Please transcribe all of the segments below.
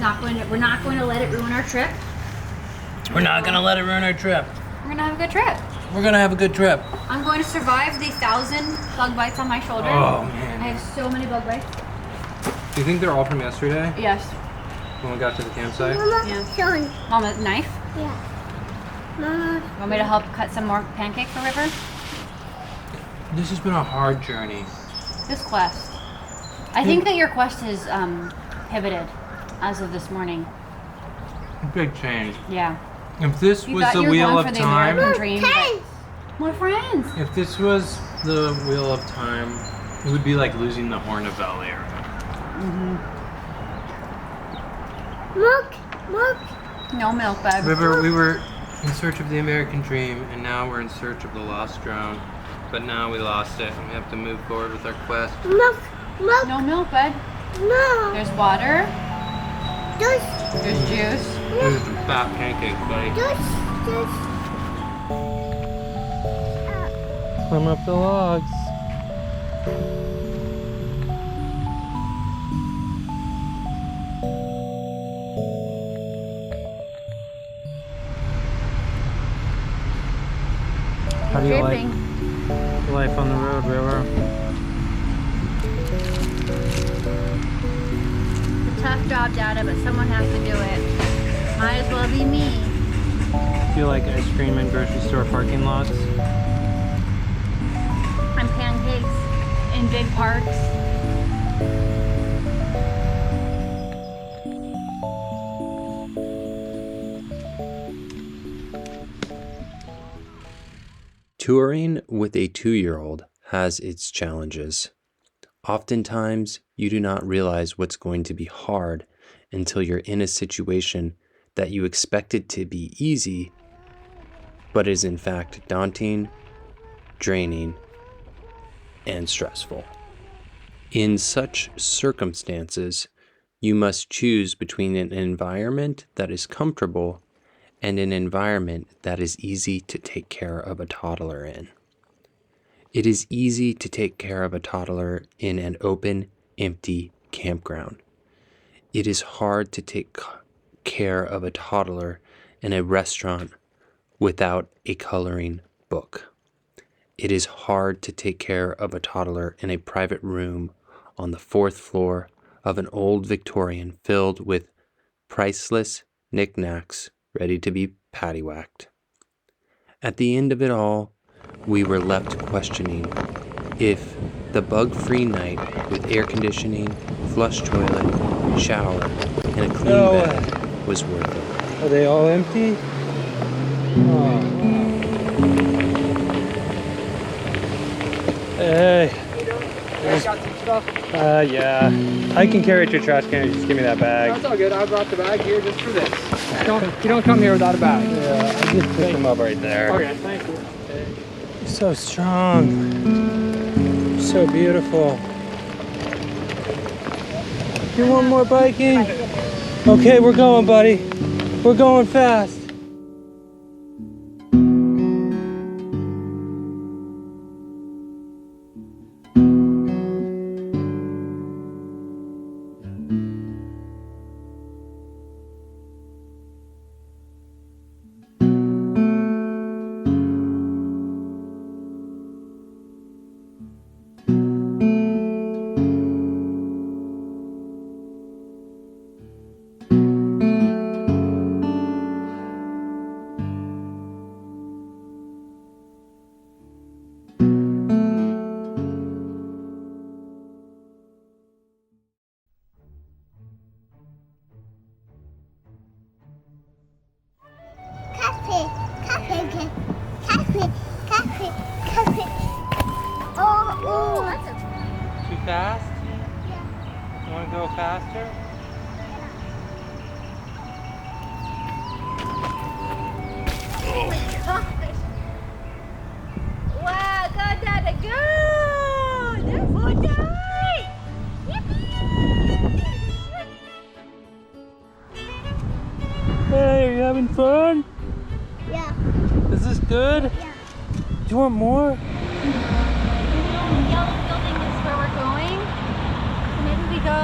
We're not going to let it ruin our trip. We're not gonna let it ruin our trip. We're gonna have a good trip. We're gonna have a good trip. I'm going to survive the 1,000 bug bites on my shoulder. Oh man. I have so many bug bites. Do you think they're all from yesterday? Yes. When we got to the campsite? Yeah. Mama, knife? Yeah. Mama. Want me to help cut some more pancakes for River? This has been a hard journey. This quest. I think that your quest is pivoted as of this morning. Big change. Yeah. If this You was thought the you were wheel going of for the time, American dream, but more friends. if this was the wheel of time, it would be like losing the Horn of Valor. Milk. No milk, bud. River, we were in search of the American dream, and now we're in search of the lost drone. But now we lost it, and we have to move forward with our quest. Milk. Milk. No milk, bud. No. There's water. Just. There's juice. There's some fat pancakes, buddy. Just. Climb up the logs. How do you like life on the road, River? Tough job, Dada, but someone has to do it. Might as well be me. Do you like ice cream in grocery store parking lots? And pancakes in big parks. Touring with a 2-year-old has its challenges. Oftentimes, you do not realize what's going to be hard until you're in a situation that you expected to be easy, but is in fact daunting, draining, and stressful. In such circumstances, you must choose between an environment that is comfortable and an environment that is easy to take care of a toddler in. It is easy to take care of a toddler in an open, empty campground. It is hard to take care of a toddler in a restaurant without a coloring book. It is hard to take care of a toddler in a private room on the 4th floor of an old Victorian filled with priceless knickknacks ready to be paddywhacked. At the end of it all, we were left questioning if the bug-free night with air conditioning, flush toilet, shower, and a clean bed was worth it. Are they all empty? Oh. Hey. Got some stuff. Yeah. I can carry it to your trash can. Just give me that bag. That's all good. I brought the bag here just for this. You don't come here without a bag. Yeah, I just picked them up right there. Okay, thank you. You're so strong. So beautiful. You want more biking? Okay, we're going, buddy. We're going fast. Too fast? Yeah. You want to go faster? Wow, go, Dada, go! That's so nice! Hey, are you having fun? Yeah. Is this good? Yeah. Do you want more? The yellow building is where we're going. So maybe we go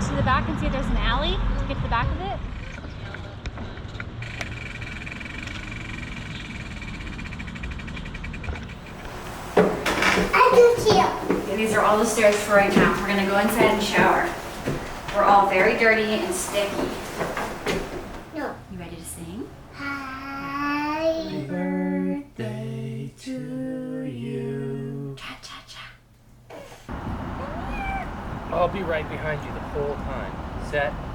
to the back and see if there's an alley to get to the back of it. I do too. Okay, these are all the stairs for right now. We're gonna go inside and shower. We're all very dirty and sticky. No. You ready to sing? Happy Birthday to you. Cha cha cha. I'll be right behind you the whole time. Set, go.